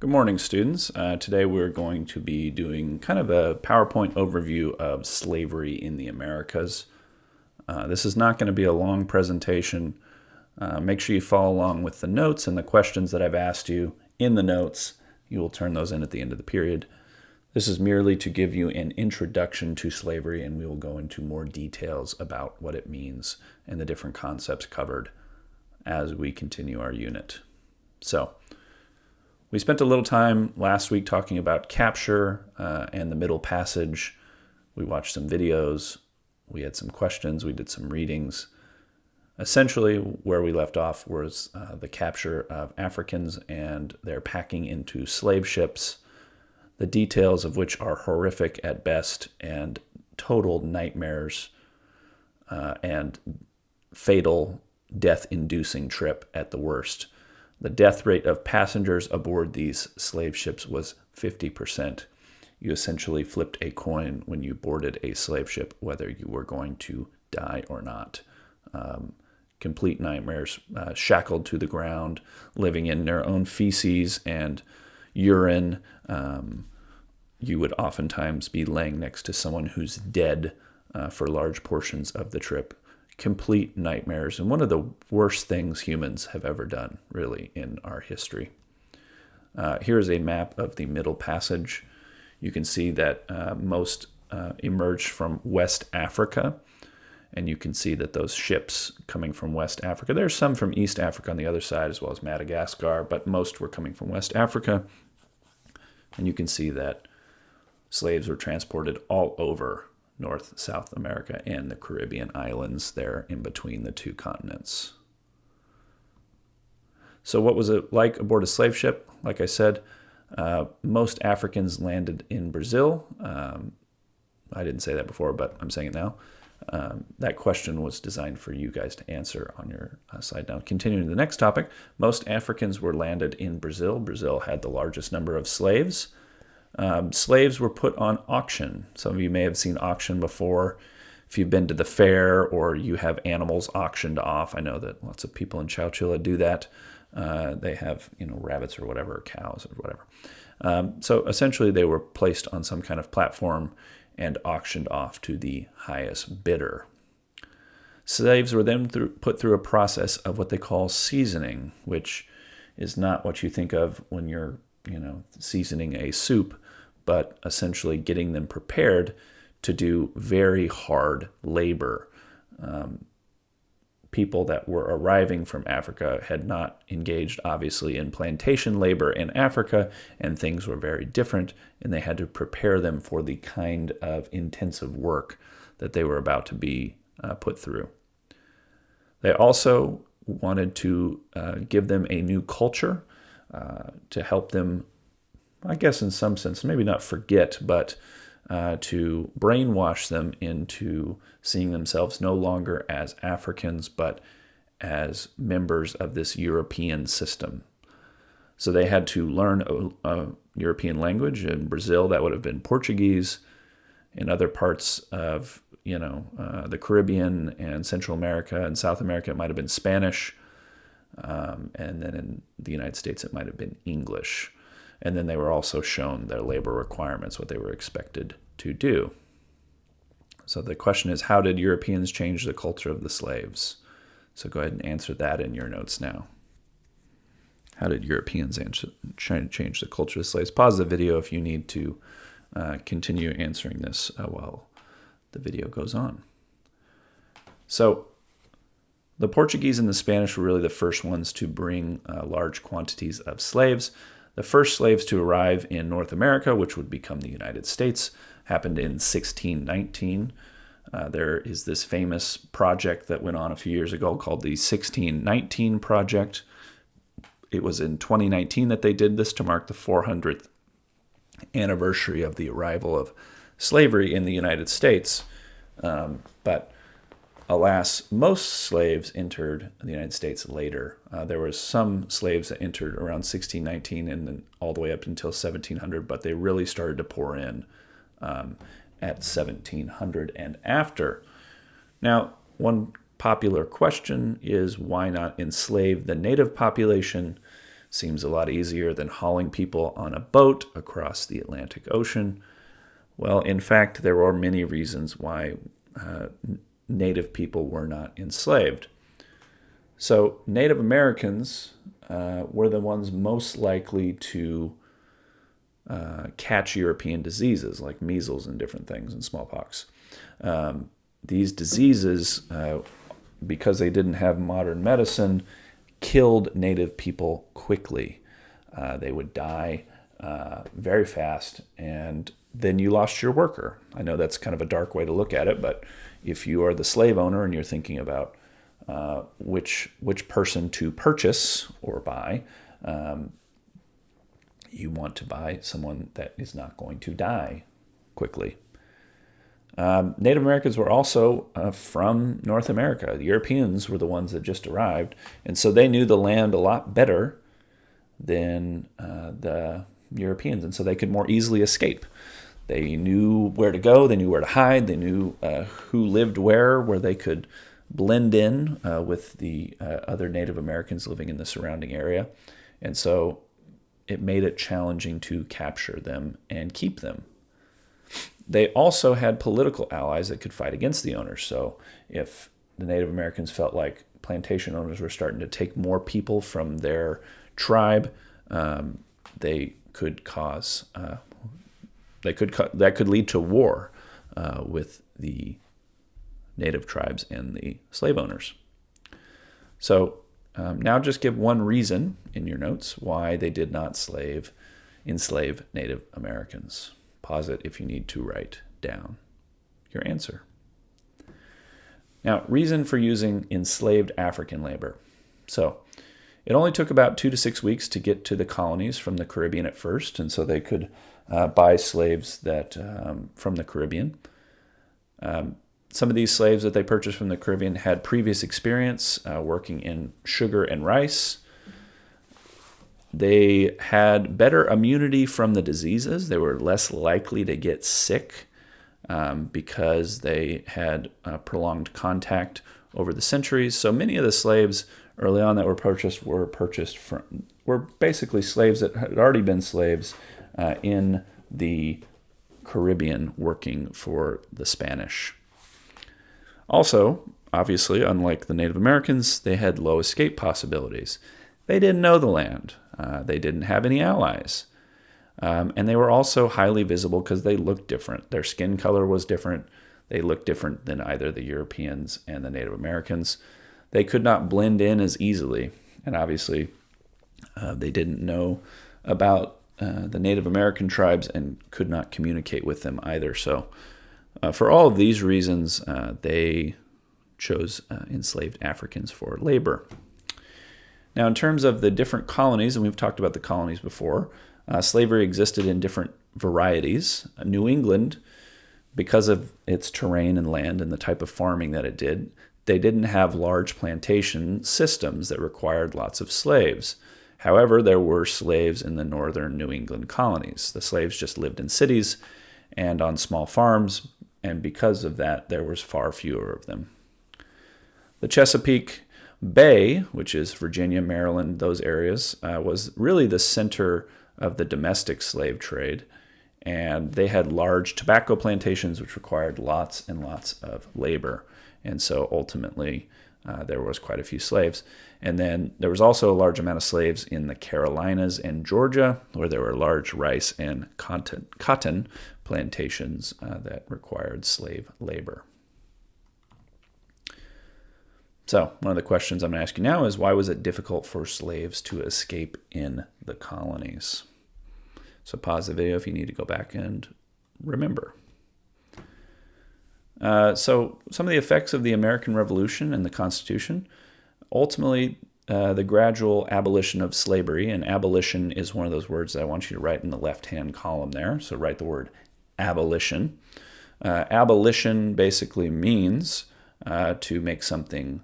Good morning, students. Today we're going to be doing kind of a PowerPoint overview of slavery in the Americas. This is not going to be a long presentation. Make sure you follow along with the notes and the questions that I've asked you in the notes. You will turn those in at the end of the period. This is merely to give you an introduction to slavery, and we will go into more details about what it means and the different concepts covered as we continue our unit. So, we spent a little time last week talking about capture and the Middle Passage. We watched some videos. We had some questions. We did some readings. Essentially, where we left off was the capture of Africans and their packing into slave ships, the details of which are horrific at best and total nightmares and fatal, death-inducing trip at the worst. The death rate of passengers aboard these slave ships was 50%. You essentially flipped a coin when you boarded a slave ship, whether you were going to die or not. Complete nightmares, shackled to the ground, living in their own feces and urine. You would oftentimes be laying next to someone who's dead for large portions of the trip. Complete nightmares, and one of the worst things humans have ever done, really, in our history. Here's a map of the Middle Passage. You can see that most emerged from West Africa, and you can see that those ships coming from West Africa, there's some from East Africa on the other side, as well as Madagascar, but most were coming from West Africa. And you can see that slaves were transported all over North, South America, and the Caribbean islands there in between the two continents. So what was it like aboard a slave ship? Like I said, most Africans landed in Brazil. I didn't say that before, but I'm saying it now. That question was designed for you guys to answer on your side now. Continuing to the next topic, most Africans were landed in Brazil. Brazil had the largest number of slaves. Slaves were put on auction. Some of you may have seen auction before. If you've been to the fair or you have animals auctioned off, I know that lots of people in Chowchilla do that. They have, rabbits or whatever, or cows or whatever. So essentially they were placed on some kind of platform and auctioned off to the highest bidder. Slaves were then put through a process of what they call seasoning, which is not what you think of when you're seasoning a soup, but essentially getting them prepared to do very hard labor. People that were arriving from Africa had not engaged, obviously, in plantation labor in Africa, and things were very different, and they had to prepare them for the kind of intensive work that they were about to be put through. They also wanted to give them a new culture, to help them, I guess in some sense, maybe not forget, but to brainwash them into seeing themselves no longer as Africans, but as members of this European system. So they had to learn a European language. In Brazil, that would have been Portuguese. In other parts of the Caribbean and Central America and South America, it might have been Spanish. And then in the United States, it might have been English. And then they were also shown their labor requirements, what they were expected to do. So the question is, how did Europeans change the culture of the slaves? So go ahead and answer that in your notes now. How did Europeans change the culture of the slaves? Pause the video if you need to continue answering this while the video goes on. So the Portuguese and the Spanish were really the first ones to bring large quantities of slaves. The first slaves to arrive in North America, which would become the United States, happened in 1619. There is this famous project that went on a few years ago called the 1619 Project. It was in 2019 that they did this to mark the 400th anniversary of the arrival of slavery in the United States. But alas, most slaves entered the United States later. There were some slaves that entered around 1619 and then all the way up until 1700, but they really started to pour in at 1700 and after. Now, one popular question is, why not enslave the native population? seems a lot easier than hauling people on a boat across the Atlantic Ocean. Well, in fact, there are many reasons why Native people were not enslaved. So Native Americans were the ones most likely to catch European diseases like measles and different things and smallpox. These diseases, because they didn't have modern medicine, killed Native people quickly. They would die very fast, and then you lost your worker. I know that's kind of a dark way to look at it, but if you are the slave owner and you're thinking about which person to purchase or buy, you want to buy someone that is not going to die quickly. Native Americans were also from North America. The Europeans were the ones that just arrived, and so they knew the land a lot better than the Europeans, and so they could more easily escape. They knew where to go, they knew where to hide, they knew who lived where they could blend in with the other Native Americans living in the surrounding area. And so it made it challenging to capture them and keep them. They also had political allies that could fight against the owners. So if the Native Americans felt like plantation owners were starting to take more people from their tribe, they could cause that could lead to war with the Native tribes and the slave owners. So now just give one reason in your notes why they did not enslave Native Americans. Pause it if you need to write down your answer. Now, reason for using enslaved African labor. So it only took about 2 to 6 weeks to get to the colonies from the Caribbean at first, and so they could buy slaves that from the Caribbean. Some of these slaves that they purchased from the Caribbean had previous experience working in sugar and rice. They had better immunity from the diseases. They were less likely to get sick because they had prolonged contact over the centuries. So many of the slaves early on that were basically slaves that had already been slaves in the Caribbean working for the Spanish. Also, obviously, unlike the Native Americans, they had low escape possibilities. They didn't know the land. They didn't have any allies. And they were also highly visible because they looked different. Their skin color was different. They looked different than either the Europeans and the Native Americans. They could not blend in as easily. And obviously, they didn't know about the Native American tribes and could not communicate with them either. So for all of these reasons, they chose enslaved Africans for labor. Now, in terms of the different colonies, and we've talked about the colonies before, slavery existed in different varieties. New England, because of its terrain and land and the type of farming that it did, they didn't have large plantation systems that required lots of slaves. However, there were slaves in the northern New England colonies. The slaves just lived in cities and on small farms, and because of that, there was far fewer of them. The Chesapeake Bay, which is Virginia, Maryland, those areas, was really the center of the domestic slave trade, and they had large tobacco plantations which required lots and lots of labor, and so ultimately there was quite a few slaves. And then there was also a large amount of slaves in the Carolinas and Georgia, where there were large rice and cotton plantations that required slave labor. So one of the questions I'm going to ask you now is, why was it difficult for slaves to escape in the colonies? So pause the video if you need to go back and remember. So some of the effects of the American Revolution and the Constitution. Ultimately, the gradual abolition of slavery, and abolition is one of those words that I want you to write in the left-hand column there. So write the word abolition. Abolition basically means to make something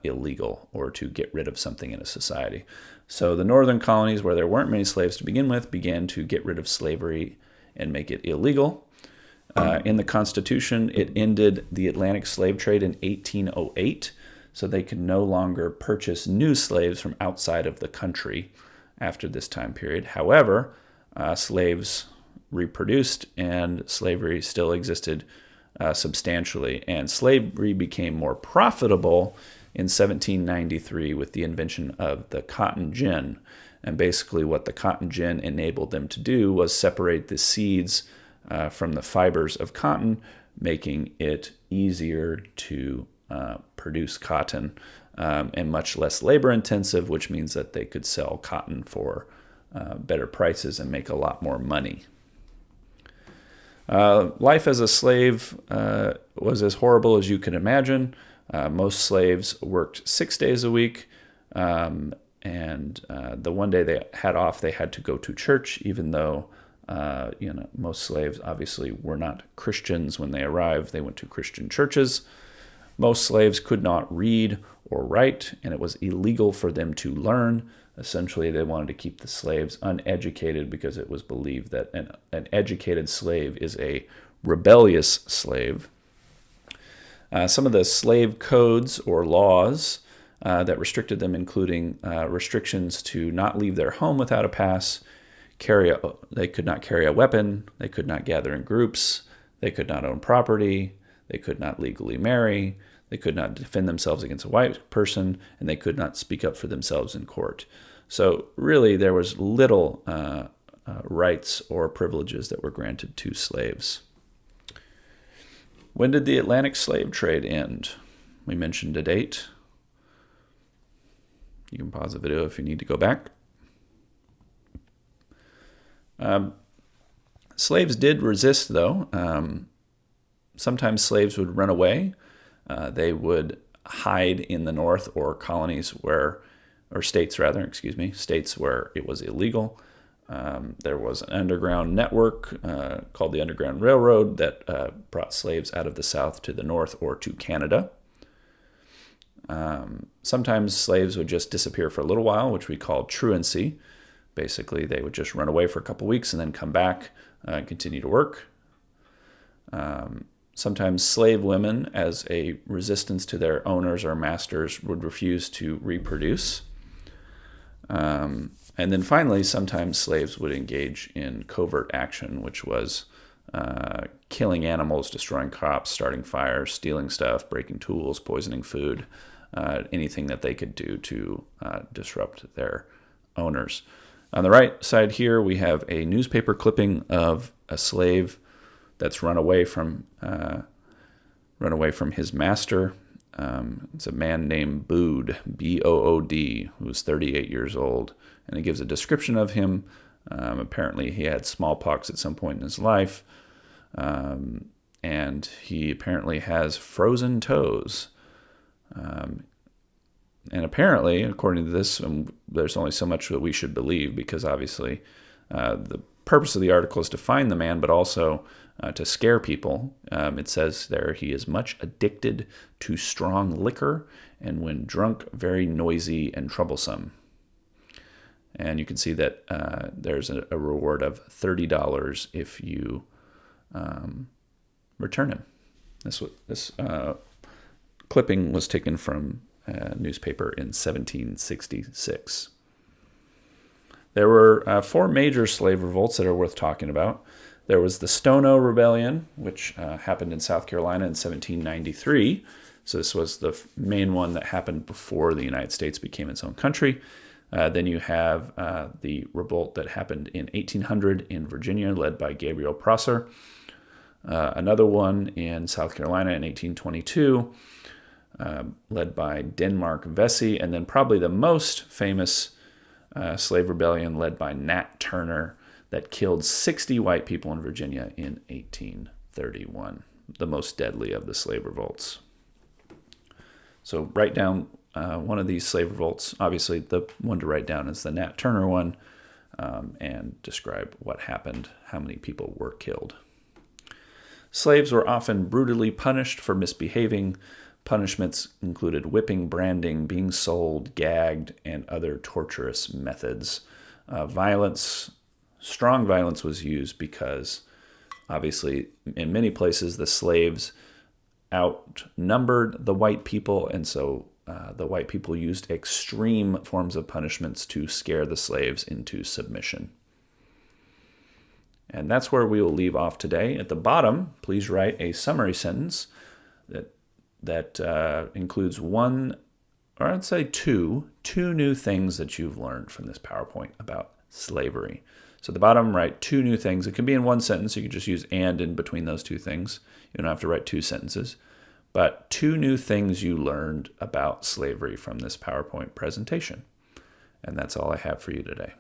illegal or to get rid of something in a society. So the northern colonies, where there weren't many slaves to begin with, began to get rid of slavery and make it illegal. In the Constitution, it ended the Atlantic slave trade in 1808, so they could no longer purchase new slaves from outside of the country. after this time period. However, slaves reproduced and slavery still existed substantially. And slavery became more profitable in 1793 with the invention of the cotton gin. And basically what the cotton gin enabled them to do was separate the seeds from the fibers of cotton, making it easier to produce cotton and much less labor intensive, which means that they could sell cotton for better prices and make a lot more money. Life as a slave was as horrible as you can imagine. Most slaves worked 6 days a week, and the one day they had off, they had to go to church, even though most slaves obviously were not Christians when they arrived. They went to Christian churches. Most slaves could not read or write, and it was illegal for them to learn. Essentially, they wanted to keep the slaves uneducated because it was believed that an educated slave is a rebellious slave. Some of the slave codes or laws that restricted them, including restrictions to not leave their home without a pass, they could not carry a weapon, they could not gather in groups, they could not own property, they could not legally marry, they could not defend themselves against a white person, and they could not speak up for themselves in court. So really, there was little rights or privileges that were granted to slaves. When did the Atlantic slave trade end? We mentioned a date. You can pause the video if you need to go back. Slaves did resist, though. Sometimes slaves would run away. They would hide in the North or colonies states where it was illegal. There was an underground network called the Underground Railroad that brought slaves out of the South to the North or to Canada. Sometimes slaves would just disappear for a little while, which we call truancy. Basically, they would just run away for a couple weeks and then come back and continue to work. Sometimes slave women, as a resistance to their owners or masters, would refuse to reproduce. And then finally, sometimes slaves would engage in covert action, which was killing animals, destroying crops, starting fires, stealing stuff, breaking tools, poisoning food, anything that they could do to disrupt their owners. On the right side here, we have a newspaper clipping of a slave that's run away from his master. It's a man named Bood, B-O-O-D, who was 38 years old, and it gives a description of him. Apparently, he had smallpox at some point in his life, and he apparently has frozen toes. And apparently, according to this, there's only so much that we should believe, because obviously the purpose of the article is to find the man, but also to scare people. It says there he is much addicted to strong liquor, and when drunk, very noisy and troublesome. And you can see that there's a reward of $30 if you return him. This clipping was taken from a newspaper in 1766. There were 4 major slave revolts that are worth talking about. There was the Stono Rebellion, which happened in South Carolina in 1793. So this was the main one that happened before the United States became its own country. Then you have the revolt that happened in 1800 in Virginia, led by Gabriel Prosser. Another one in South Carolina in 1822, led by Denmark Vesey. And then probably the most famous slave rebellion led by Nat Turner that killed 60 white people in Virginia in 1831, the most deadly of the slave revolts. So write down one of these slave revolts. Obviously, the one to write down is the Nat Turner one, and describe what happened, how many people were killed. Slaves were often brutally punished for misbehaving. Punishments included whipping, branding, being sold, gagged, and other torturous methods. Strong violence was used because, obviously, in many places, the slaves outnumbered the white people, and so the white people used extreme forms of punishments to scare the slaves into submission. And that's where we will leave off today. At the bottom, please write a summary sentence that includes one, or I'd say two new things that you've learned from this PowerPoint about slavery. So at the bottom, write 2 new things. It can be in one sentence. You can just use and in between those 2 things. You don't have to write 2 sentences. But 2 new things you learned about slavery from this PowerPoint presentation. And that's all I have for you today.